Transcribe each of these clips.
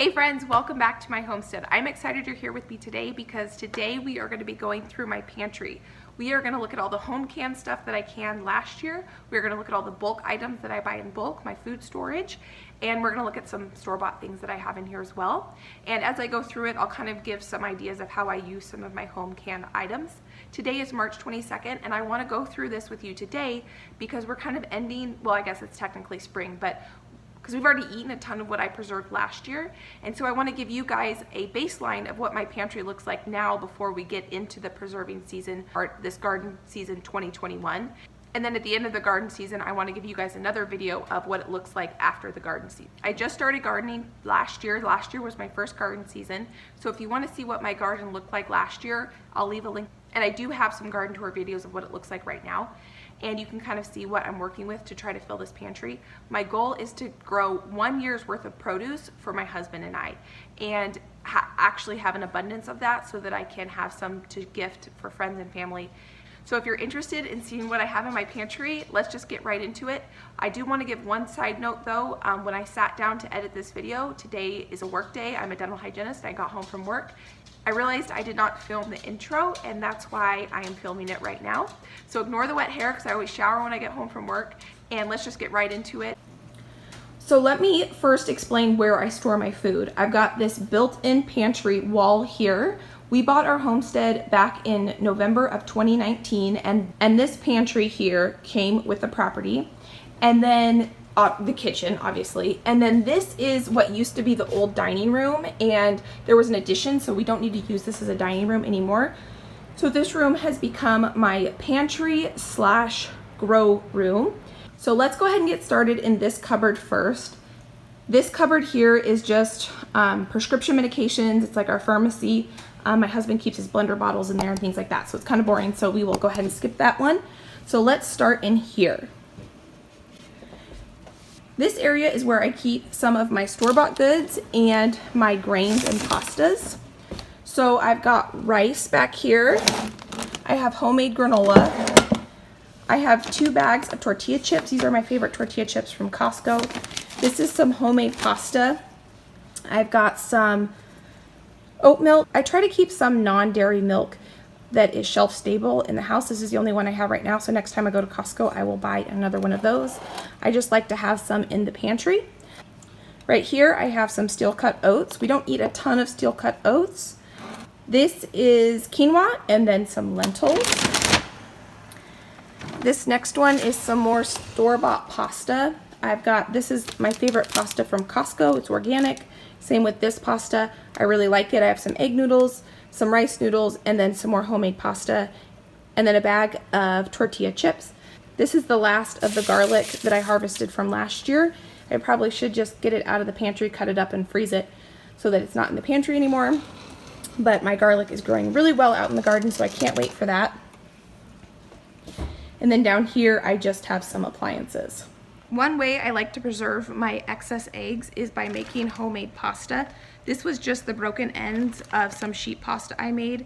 Hey friends, welcome back to my homestead. I'm excited you're here with me today because today we are going to be going through my pantry. We are going to look at all the home canned stuff that I canned last year. We're going to look at all the bulk items that I buy in bulk, my food storage, and we're going to look at some store-bought things that I have in here as well. And as I go through it, I'll kind of give some ideas of how I use some of my home canned items. Today is March 22nd, and I want to go through this with you today because we're kind of ending, well, I guess it's technically spring, but because we've already eaten a ton of what I preserved last year. And so I want to give you guys a baseline of what my pantry looks like now before we get into the preserving season, or this garden season 2021. And then at the end of the garden season, I want to give you guys another video of what it looks like after the garden season. I just started gardening last year. Last year was my first garden season. So if you want to see what my garden looked like last year, I'll leave a link. And I do have some garden tour videos of what it looks like right now. And you can kind of see what I'm working with to try to fill this pantry. My goal is to grow 1 year's worth of produce for my husband and I, and actually have an abundance of that so that I can have some to gift for friends and family. So if you're interested in seeing what I have in my pantry, let's just get right into it. I do want to give one side note though. When I sat down to edit this video, today is a work day. I'm a dental hygienist. I got home from work. I realized I did not film the intro, and that's why I am filming it right now. So ignore the wet hair because I always shower when I get home from work, and let's just get right into it. So let me first explain where I store my food. I've got this built-in pantry wall here. We bought our homestead back in November of 2019, and this pantry here came with the property. And then the kitchen, obviously. And then this is what used to be the old dining room, and there was an addition, so we don't need to use this as a dining room anymore. So this room has become my pantry slash grow room. So let's go ahead and get started in this cupboard first. This cupboard here is just prescription medications. It's like our pharmacy. My husband keeps his blender bottles in there and things like that, so it's kind of boring, so we will go ahead and skip that one. So let's start in here. This area is where I keep some of my store-bought goods and my grains and pastas. So I've got rice back here. I have homemade granola. I have 2 bags of tortilla chips. These are my favorite tortilla chips from Costco. This is some homemade pasta. I've got some oat milk. I try to keep some non-dairy milk that is shelf stable in the house. This is the only one I have right now, so next time I go to Costco I will buy another one of those. I just like to have some in the pantry. Right here I have some steel cut oats. We don't eat a ton of steel cut oats. This is quinoa and then some lentils. This next one is some more store-bought pasta. This is my favorite pasta from Costco. It's organic. Same with this pasta. I really like it. I have some egg noodles, some rice noodles, and then some more homemade pasta, and then a bag of tortilla chips. This is the last of the garlic that I harvested from last year. I probably should just get it out of the pantry, cut it up, and freeze it so that it's not in the pantry anymore. But my garlic is growing really well out in the garden, so I can't wait for that. And then down here, I just have some appliances. One way I like to preserve my excess eggs is by making homemade pasta. This was just the broken ends of some sheet pasta I made.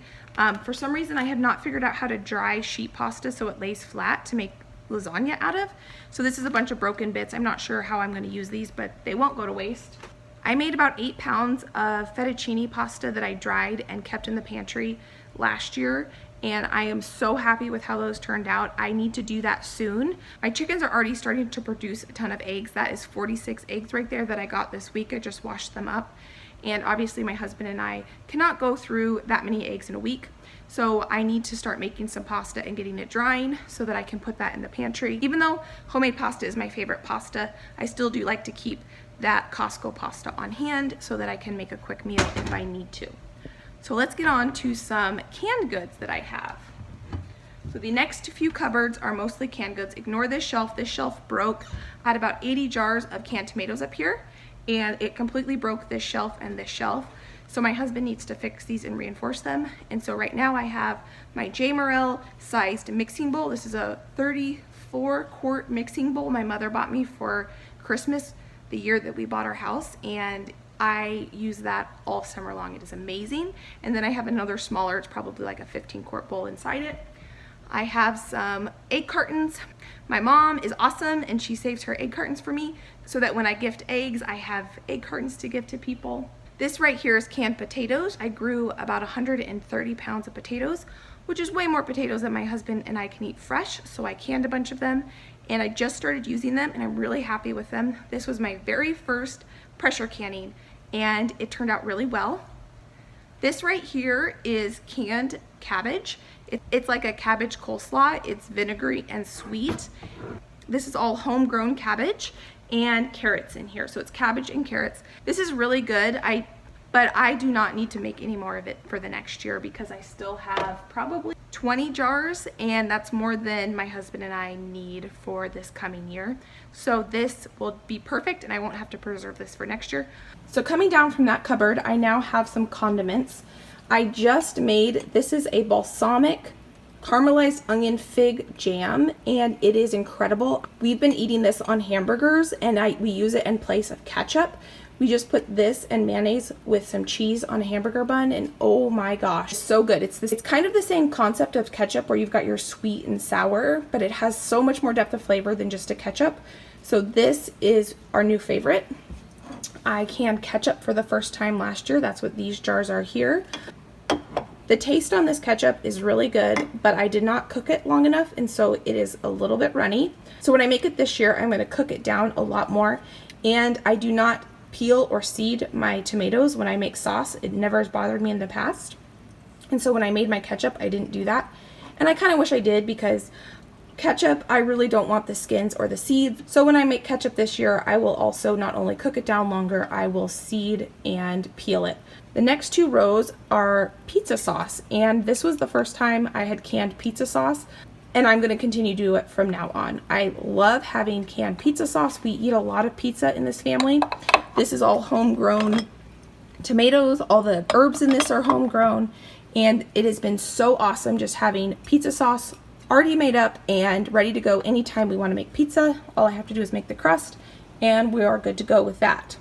For some reason I have not figured out how to dry sheet pasta so it lays flat to make lasagna out of. So this is a bunch of broken bits. I'm not sure how I'm going to use these, but they won't go to waste. I made about 8 pounds of fettuccine pasta that I dried and kept in the pantry last year, and I am so happy with how those turned out. I need to do that soon. My chickens are already starting to produce a ton of eggs. That is 46 eggs right there that I got this week. I just washed them up. And obviously my husband and I cannot go through that many eggs in a week. So I need to start making some pasta and getting it drying so that I can put that in the pantry. Even though homemade pasta is my favorite pasta, I still do like to keep that Costco pasta on hand so that I can make a quick meal if I need to. So let's get on to some canned goods that I have. So the next few cupboards are mostly canned goods. Ignore this shelf. This shelf broke. I had about 80 jars of canned tomatoes up here, and it completely broke this shelf and this shelf. So my husband needs to fix these and reinforce them. And so right now I have my J. Morrell sized mixing bowl. This is a 34-quart mixing bowl my mother bought me for Christmas the year that we bought our house, and I use that all summer long. It is amazing. And then I have another smaller, it's probably like a 15-quart bowl inside it. I have some egg cartons. My mom is awesome and she saves her egg cartons for me so that when I gift eggs, I have egg cartons to give to people. This right here is canned potatoes. I grew about 130 pounds of potatoes, which is way more potatoes than my husband and I can eat fresh, so I canned a bunch of them, and I just started using them, and I'm really happy with them. This was my very first pressure canning, and it turned out really well. This right here is canned cabbage. It's like a cabbage coleslaw. It's vinegary and sweet. This is all homegrown cabbage and carrots in here. So it's cabbage and carrots. This is really good. But I do not need to make any more of it for the next year because I still have probably 20 jars, and that's more than my husband and I need for this coming year. So this will be perfect, and I won't have to preserve this for next year. So coming down from that cupboard, I now have some condiments. I just made, this is a balsamic caramelized onion fig jam, and it is incredible. We've been eating this on hamburgers, and we use it in place of ketchup. We just put this and mayonnaise with some cheese on a hamburger bun, and oh my gosh, so good. It's kind of the same concept of ketchup where you've got your sweet and sour, but it has so much more depth of flavor than just a ketchup. So this is our new favorite. I canned ketchup for the first time last year. That's what these jars are here. The taste on this ketchup is really good, but I did not cook it long enough, and so it is a little bit runny. So when I make it this year, I'm going to cook it down a lot more, and I do not peel or seed my tomatoes when I make sauce. It never has bothered me in the past, and so when I made my ketchup, I didn't do that, and I kind of wish I did because ketchup, I really don't want the skins or the seeds. So when I make ketchup this year, I will also not only cook it down longer, I will seed and peel it. The next two rows are pizza sauce, and this was the first time I had canned pizza sauce, and I'm going to continue to do it from now on. I love having canned pizza sauce. We eat a lot of pizza in this family. This is all homegrown tomatoes. All the herbs in this are homegrown, and it has been so awesome just having pizza sauce already made up and ready to go anytime we want to make pizza. All I have to do is make the crust, and we are good to go with that.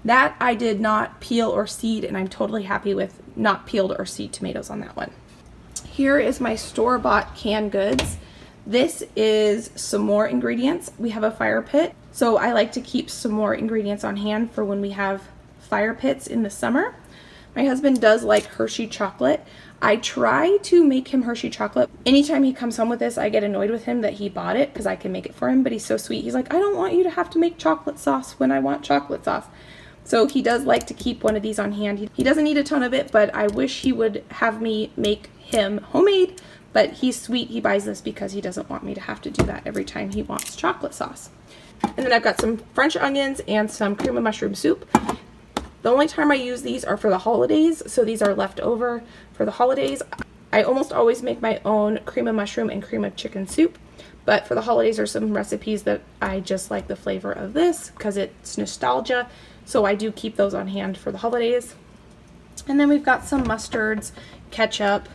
That I did not peel or seed, and I'm totally happy with not peeled or seed tomatoes on that one. Here is my store-bought canned goods. This is some more ingredients. We have a fire pit, so I like to keep some more ingredients on hand for when we have fire pits in the summer. My husband does like Hershey chocolate. I try to make him Hershey chocolate. Anytime he comes home with this, I get annoyed with him that he bought it because I can make it for him, but he's so sweet. He's like, I don't want you to have to make chocolate sauce when I want chocolate sauce. So he does like to keep one of these on hand. He doesn't eat a ton of it, but I wish he would have me make him homemade, but he's sweet. He buys this because he doesn't want me to have to do that every time he wants chocolate sauce. And then I've got some French onions and some cream of mushroom soup. The only time I use these are for the holidays, so these are left over for the holidays. I almost always make my own cream of mushroom and cream of chicken soup, but for the holidays are some recipes that I just like the flavor of this because it's nostalgia. So I do keep those on hand for the holidays. And then we've got some mustards, ketchup,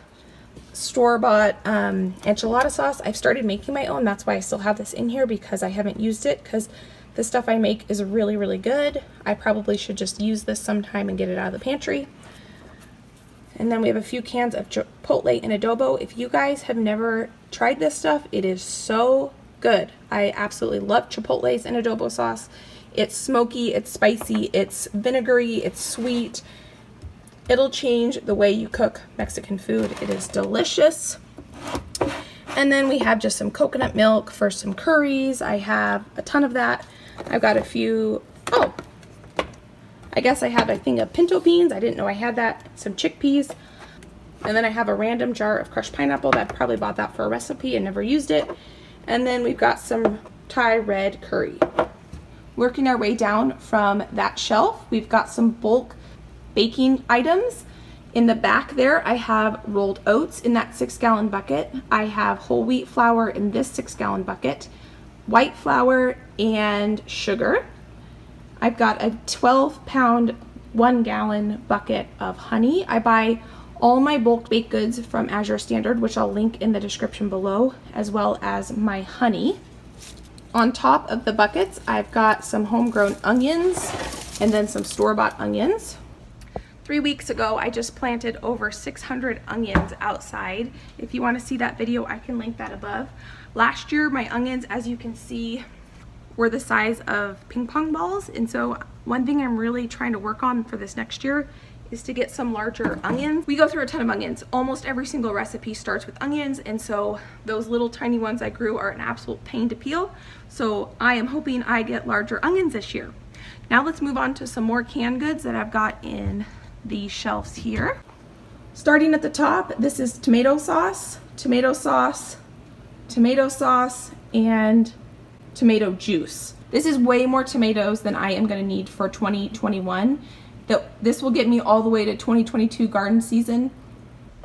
store-bought enchilada sauce. I've started making my own. That's why I still have this in here because I haven't used it because the stuff I make is really, really good. I probably should just use this sometime and get it out of the pantry. And then we have a few cans of chipotle and adobo. If you guys have never tried this stuff, it is so good. I absolutely love chipotles and adobo sauce. It's smoky, it's spicy, it's vinegary, it's sweet. It'll change the way you cook Mexican food. It is delicious. And then we have just some coconut milk for some curries. I have a ton of that. I've got a few, I guess I have a thing of pinto beans. I didn't know I had that. Some chickpeas. And then I have a random jar of crushed pineapple. I probably bought that for a recipe and never used it. And then we've got some Thai red curry. Working our way down from that shelf, we've got some bulk baking items. In the back there, I have rolled oats in that 6-gallon bucket. I have whole wheat flour in this 6-gallon bucket, white flour, and sugar. I've got a 12-pound, 1-gallon bucket of honey. I buy all my bulk baked goods from Azure Standard, which I'll link in the description below, as well as my honey. On top of the buckets, I've got some homegrown onions and then some store-bought onions. 3 weeks ago, I just planted over 600 onions outside. If you want to see that video, I can link that above. Last year, my onions, as you can see, were the size of ping pong balls. And so one thing I'm really trying to work on for this next year is to get some larger onions. We go through a ton of onions. Almost every single recipe starts with onions, and so those little tiny ones I grew are an absolute pain to peel. So I am hoping I get larger onions this year. Now let's move on to some more canned goods that I've got in these shelves here. Starting at the top, this is tomato sauce, tomato sauce, tomato sauce, and tomato juice. This is way more tomatoes than I am going to need for 2021. This will get me all the way to 2022 garden season.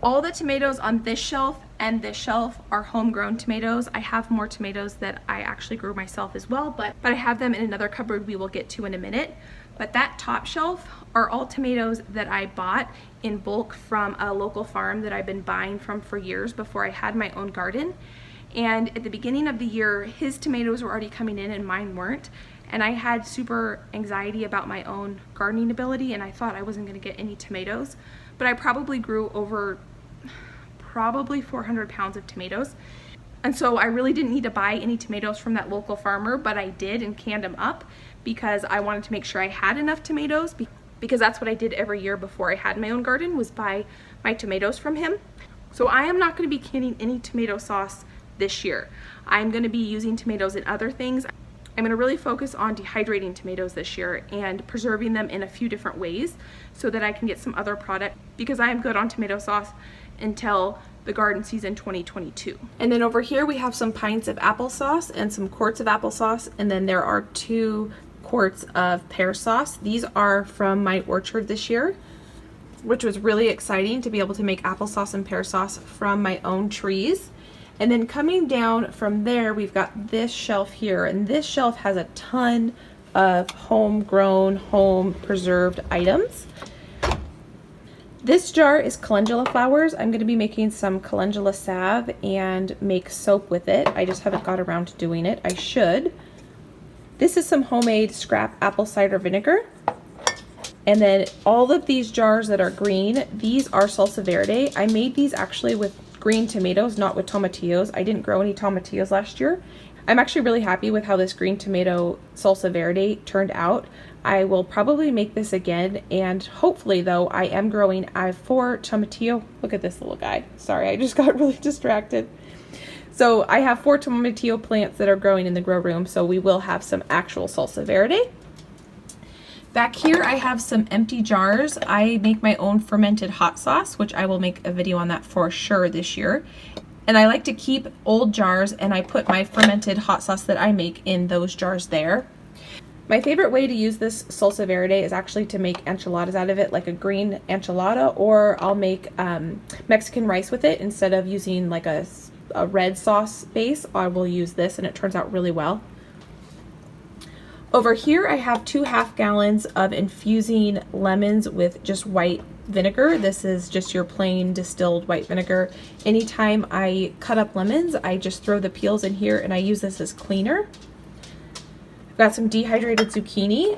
All the tomatoes on this shelf and this shelf are homegrown tomatoes. I have more tomatoes that I actually grew myself as well, but I have them in another cupboard we will get to in a minute. But that top shelf are all tomatoes that I bought in bulk from a local farm that I've been buying from for years before I had my own garden. And at the beginning of the year, his tomatoes were already coming in and mine weren't. And I had super anxiety about my own gardening ability, and I thought I wasn't going to get any tomatoes. But I probably grew over 400 pounds of tomatoes. And so I really didn't need to buy any tomatoes from that local farmer, but I did and canned them up because I wanted to make sure I had enough tomatoes, because that's what I did every year before I had my own garden, was buy my tomatoes from him. So I am not going to be canning any tomato sauce this year. I'm going to be using tomatoes in other things. I'm going to really focus on dehydrating tomatoes this year and preserving them in a few different ways so that I can get some other product, because I am good on tomato sauce until the garden season 2022. And then over here we have some pints of applesauce and some quarts of applesauce, and then there are 2 quarts of pear sauce. These are from my orchard this year, which was really exciting to be able to make applesauce and pear sauce from my own trees. And then coming down from there, we've got this shelf here, and this shelf has a ton of homegrown, home preserved items. This jar is calendula flowers. I'm going to be making some calendula salve and make soap with it. I just haven't got around to doing it. I should. This is some homemade scrap apple cider vinegar. And then all of these jars that are green, these are salsa verde. I made these actually with green tomatoes, not with tomatillos. I didn't grow any tomatillos last year. I'm actually really happy with how this green tomato salsa verde turned out. I will probably make this again, and hopefully, though, I have 4 tomatillo. Look at this little guy. Sorry, I just got really distracted. So I have 4 tomatillo plants that are growing in the grow room, so we will have some actual salsa verde. Back here I have some empty jars. I make my own fermented hot sauce, which I will make a video on that for sure this year. And I like to keep old jars, and I put my fermented hot sauce that I make in those jars there. My favorite way to use this salsa verde is actually to make enchiladas out of it, like a green enchilada, or I'll make Mexican rice with it. Instead of using like a red sauce base, I will use this, and it turns out really well. Over here I have 2 half gallons of infusing lemons with just white vinegar. This is just your plain distilled white vinegar. Anytime I cut up lemons, I just throw the peels in here, and I use this as cleaner. I've got some dehydrated zucchini.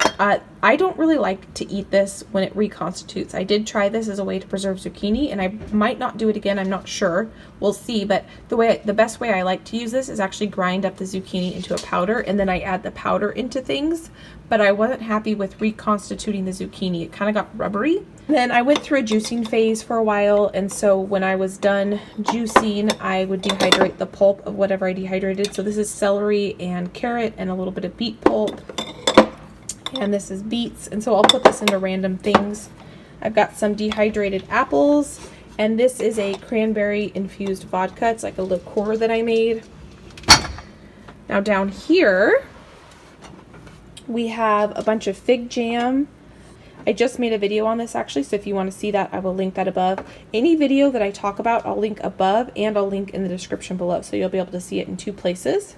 I don't really like to eat this when it reconstitutes. I did try this as a way to preserve zucchini, and I might not do it again. I'm not sure. We'll see. But the best way I like to use this is actually grind up the zucchini into a powder, and then I add the powder into things. But I wasn't happy with reconstituting the zucchini. It kind of got rubbery. Then I went through a juicing phase for a while, and so when I was done juicing, I would dehydrate the pulp of whatever I dehydrated. So this is celery and carrot and a little bit of beet pulp. And this is beets, and so I'll put this into random things. I've got some dehydrated apples, and this is a cranberry infused vodka. It's like a liqueur that I made. Now down here we have a bunch of fig jam. I just made a video on this actually, so if you want to see that, I will link that above. Any video that I talk about, I'll link above, and I'll link in the description below, so you'll be able to see it in 2 places.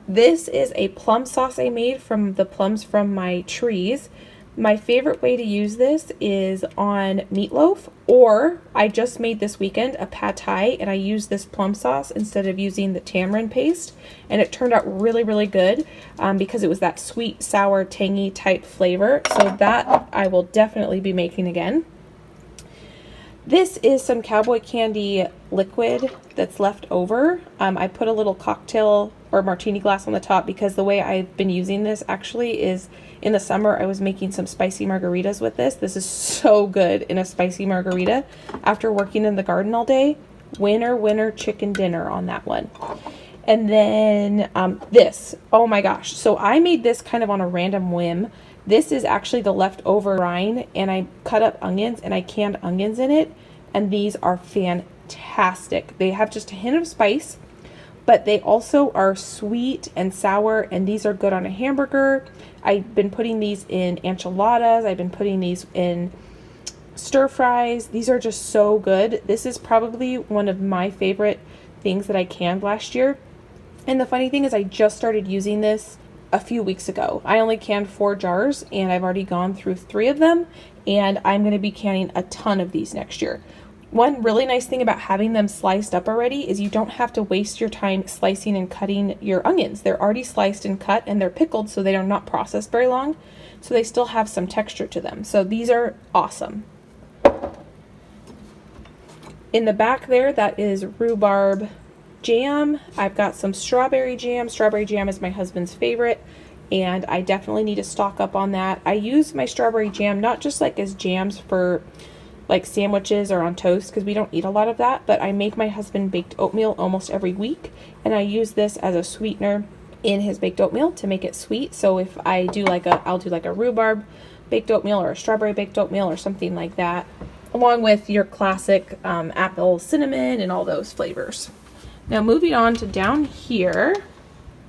This is a plum sauce I made from the plums from my trees. My favorite way to use this is on meatloaf, or I just made this weekend a pad thai, and I used this plum sauce instead of using the tamarind paste, and it turned out really, really good because it was that sweet, sour, tangy type flavor. So that I will definitely be making again. This is some cowboy candy liquid that's left over. I put a little cocktail or martini glass on the top because the way I've been using this actually is in the summer I was making some spicy margaritas with this. This is so good in a spicy margarita after working in the garden all day. Winner, winner, chicken dinner on that one. And then this, oh my gosh. So I made this kind of on a random whim. This is actually the leftover brine, and I cut up onions and I canned onions in it, and these are fantastic. They have just a hint of spice, but they also are sweet and sour, and these are good on a hamburger. I've been putting these in enchiladas. I've been putting these in stir fries. These are just so good. This is probably one of my favorite things that I canned last year. And the funny thing is I just started using this a few weeks ago. I only canned 4 jars and I've already gone through 3 of them, and I'm going to be canning a ton of these next year. One really nice thing about having them sliced up already is you don't have to waste your time slicing and cutting your onions. They're already sliced and cut, and they're pickled, so they are not processed very long, so they still have some texture to them. So these are awesome. In the back there, that is rhubarb jam. I've got some strawberry jam. Strawberry jam is my husband's favorite, and I definitely need to stock up on that. I use my strawberry jam not just like as jams for like sandwiches or on toast, because we don't eat a lot of that, but I make my husband baked oatmeal almost every week, and I use this as a sweetener in his baked oatmeal to make it sweet. So if I do I'll do like a rhubarb baked oatmeal or a strawberry baked oatmeal or something like that, along with your classic apple cinnamon and all those flavors. Now moving on to down here,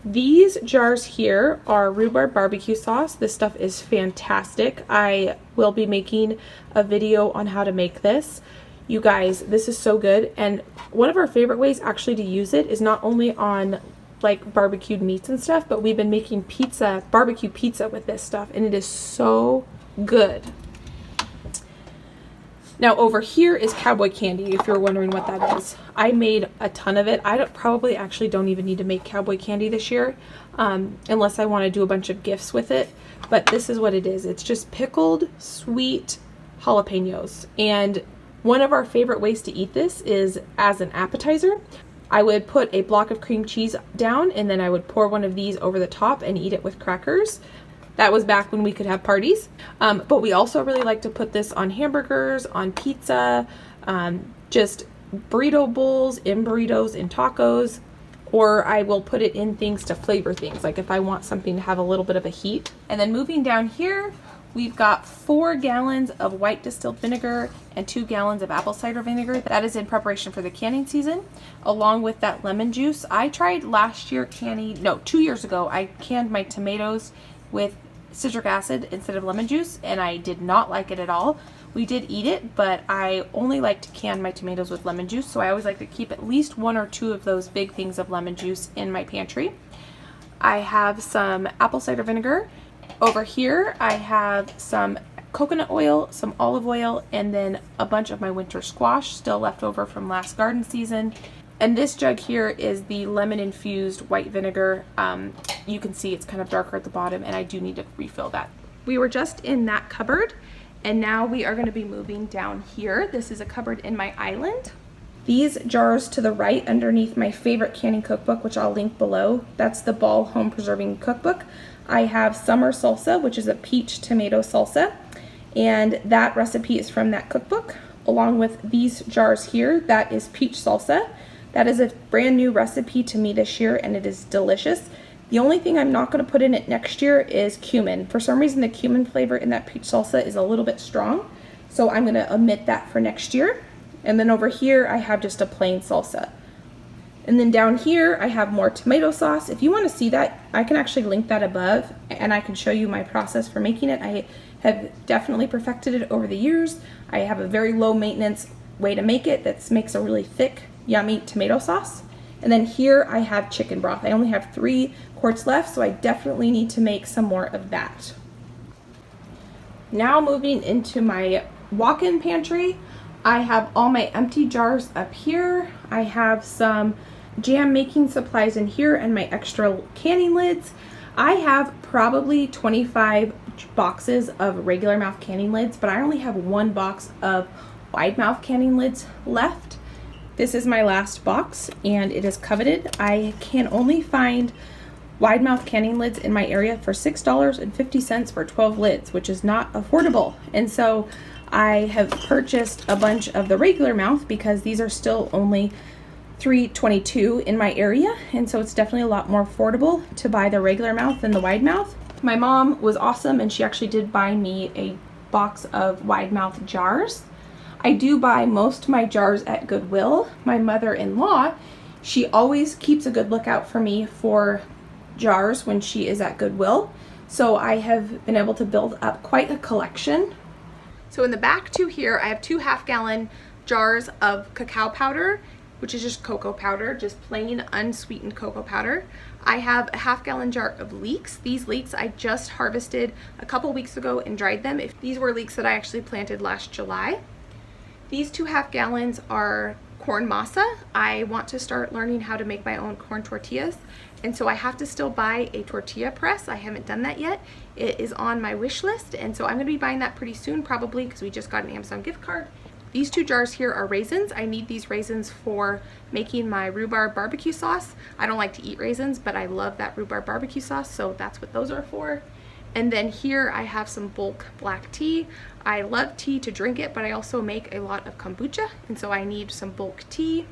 these jars here are rhubarb barbecue sauce. This stuff is fantastic. I will be making a video on how to make this. You guys, this is so good. And one of our favorite ways actually to use it is not only on like barbecued meats and stuff, but we've been making pizza, barbecue pizza with this stuff, and it is so good. Now over here is cowboy candy, if you're wondering what that is. I made a ton of it. I probably actually don't even need to make cowboy candy this year, unless I want to do a bunch of gifts with it. But this is what it is. It's just pickled, sweet jalapenos. And one of our favorite ways to eat this is as an appetizer. I would put a block of cream cheese down, and then I would pour one of these over the top and eat it with crackers. That was back when we could have parties. But we also really like to put this on hamburgers, on pizza, just burrito bowls, in burritos, in tacos, or I will put it in things to flavor things, like if I want something to have a little bit of a heat. And then moving down here, we've got 4 gallons of white distilled vinegar and 2 gallons of apple cider vinegar. That is in preparation for the canning season, along with that lemon juice. I tried last year 2 years ago, I canned my tomatoes with citric acid instead of lemon juice, and I did not like it at all. We did eat it, but I only like to can my tomatoes with lemon juice, so I always like to keep at least 1 or 2 of those big things of lemon juice in my pantry. I have some apple cider vinegar. Over here I have some coconut oil, some olive oil, and then a bunch of my winter squash still left over from last garden season. And this jug here is the lemon infused white vinegar. You can see it's kind of darker at the bottom, and I do need to refill that. We were just in that cupboard, and now we are going to be moving down here. This is a cupboard in my island. These jars to the right underneath my favorite canning cookbook, which I'll link below, that's the Ball Home Preserving Cookbook. I have summer salsa, which is a peach tomato salsa, and that recipe is from that cookbook, along with these jars here. That is peach salsa. That is a brand new recipe to me this year, and it is delicious. The only thing I'm not going to put in it next year is cumin. For some reason, the cumin flavor in that peach salsa is a little bit strong, so I'm going to omit that for next year. And then over here, I have just a plain salsa. And then down here, I have more tomato sauce. If you want to see that, I can actually link that above, and I can show you my process for making it. I have definitely perfected it over the years. I have a very low maintenance way to make it that makes a really thick, yummy tomato sauce. And then here I have chicken broth. I only have 3 quarts left, so I definitely need to make some more of that. Now moving into my walk-in pantry, I have all my empty jars up here. I have some jam making supplies in here and my extra canning lids. I have probably 25 boxes of regular mouth canning lids, but I only have 1 box of wide mouth canning lids left. This is my last box and it is coveted. I can only find wide mouth canning lids in my area for $6.50 for 12 lids, which is not affordable. And so I have purchased a bunch of the regular mouth because these are still only $3.22 in my area, and so it's definitely a lot more affordable to buy the regular mouth than the wide mouth. My mom was awesome and she actually did buy me a box of wide mouth jars. I do buy most of my jars at Goodwill. My mother-in-law, she always keeps a good lookout for me for jars when she is at Goodwill, so I have been able to build up quite a collection. So in the back too here, I have 2 half-gallon jars of cacao powder, which is just cocoa powder, just plain unsweetened cocoa powder. I have a half-gallon jar of leeks. These leeks I just harvested a couple weeks ago and dried them. These were leeks that I actually planted last July. These 2 half-gallons are corn masa. I want to start learning how to make my own corn tortillas, and so I have to still buy a tortilla press. I haven't done that yet. It is on my wish list, and so I'm gonna be buying that pretty soon probably because we just got an Amazon gift card. These 2 jars here are raisins. I need these raisins for making my rhubarb barbecue sauce. I don't like to eat raisins, but I love that rhubarb barbecue sauce, so that's what those are for. And then here I have some bulk black tea. I love tea to drink it, but I also make a lot of kombucha, and so I need some bulk tea.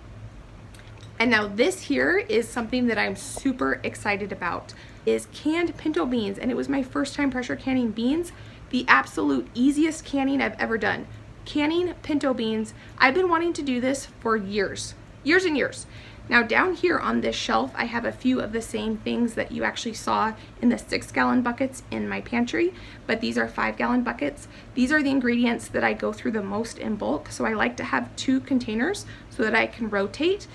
And now this here is something that I'm super excited about, is canned pinto beans, and it was my first time pressure canning beans. The absolute easiest canning I've ever done. Canning pinto beans. I've been wanting to do this for years and years. Now down here on this shelf, I have a few of the same things that you actually saw in the 6-gallon buckets in my pantry, but these are 5-gallon buckets. These are the ingredients that I go through the most in bulk, so I like to have 2 containers so that I can rotate.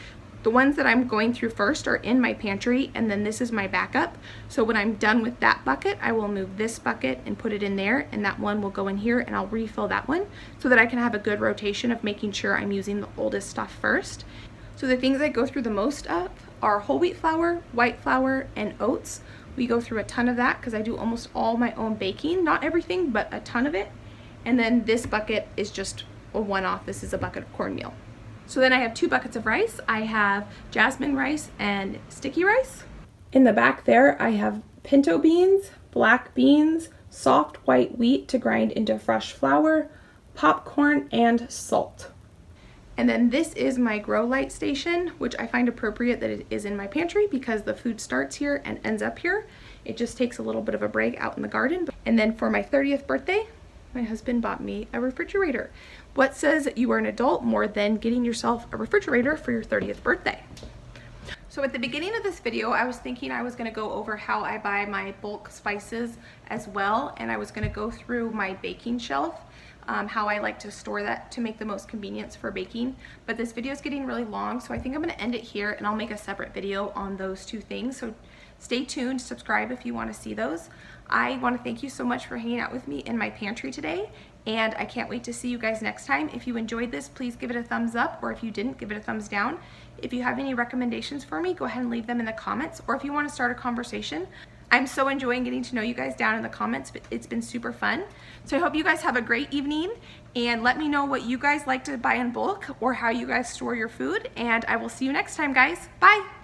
The ones that I'm going through first are in my pantry, and then this is my backup. So when I'm done with that bucket, I will move this bucket and put it in there, and that one will go in here, and I'll refill that one so that I can have a good rotation of making sure I'm using the oldest stuff first. So the things I go through the most of are whole wheat flour, white flour, and oats. We go through a ton of that because I do almost all my own baking. Not everything, but a ton of it. And then this bucket is just a one-off. This is a bucket of cornmeal. So then I have 2 buckets of rice. I have jasmine rice and sticky rice. In the back there, I have pinto beans, black beans, soft white wheat to grind into fresh flour, popcorn, and salt. And then this is my grow light station, which I find appropriate that it is in my pantry because the food starts here and ends up here. It just takes a little bit of a break out in the garden. And then for my 30th birthday, my husband bought me a refrigerator. What says you are an adult more than getting yourself a refrigerator for your 30th birthday? So at the beginning of this video, I was thinking I was going to go over how I buy my bulk spices as well, and I was going to go through my baking shelf, how I like to store that to make the most convenience for baking. But this video is getting really long, so I think I'm going to end it here, and I'll make a separate video on those 2 things. So stay tuned, subscribe if you want to see those. I want to thank you so much for hanging out with me in my pantry today, and I can't wait to see you guys next time. If you enjoyed this, please give it a thumbs up, or if you didn't, give it a thumbs down. If you have any recommendations for me, go ahead and leave them in the comments, or if you want to start a conversation. I'm so enjoying getting to know you guys down in the comments, but it's been super fun. So I hope you guys have a great evening, and let me know what you guys like to buy in bulk or how you guys store your food, and I will see you next time, guys. Bye!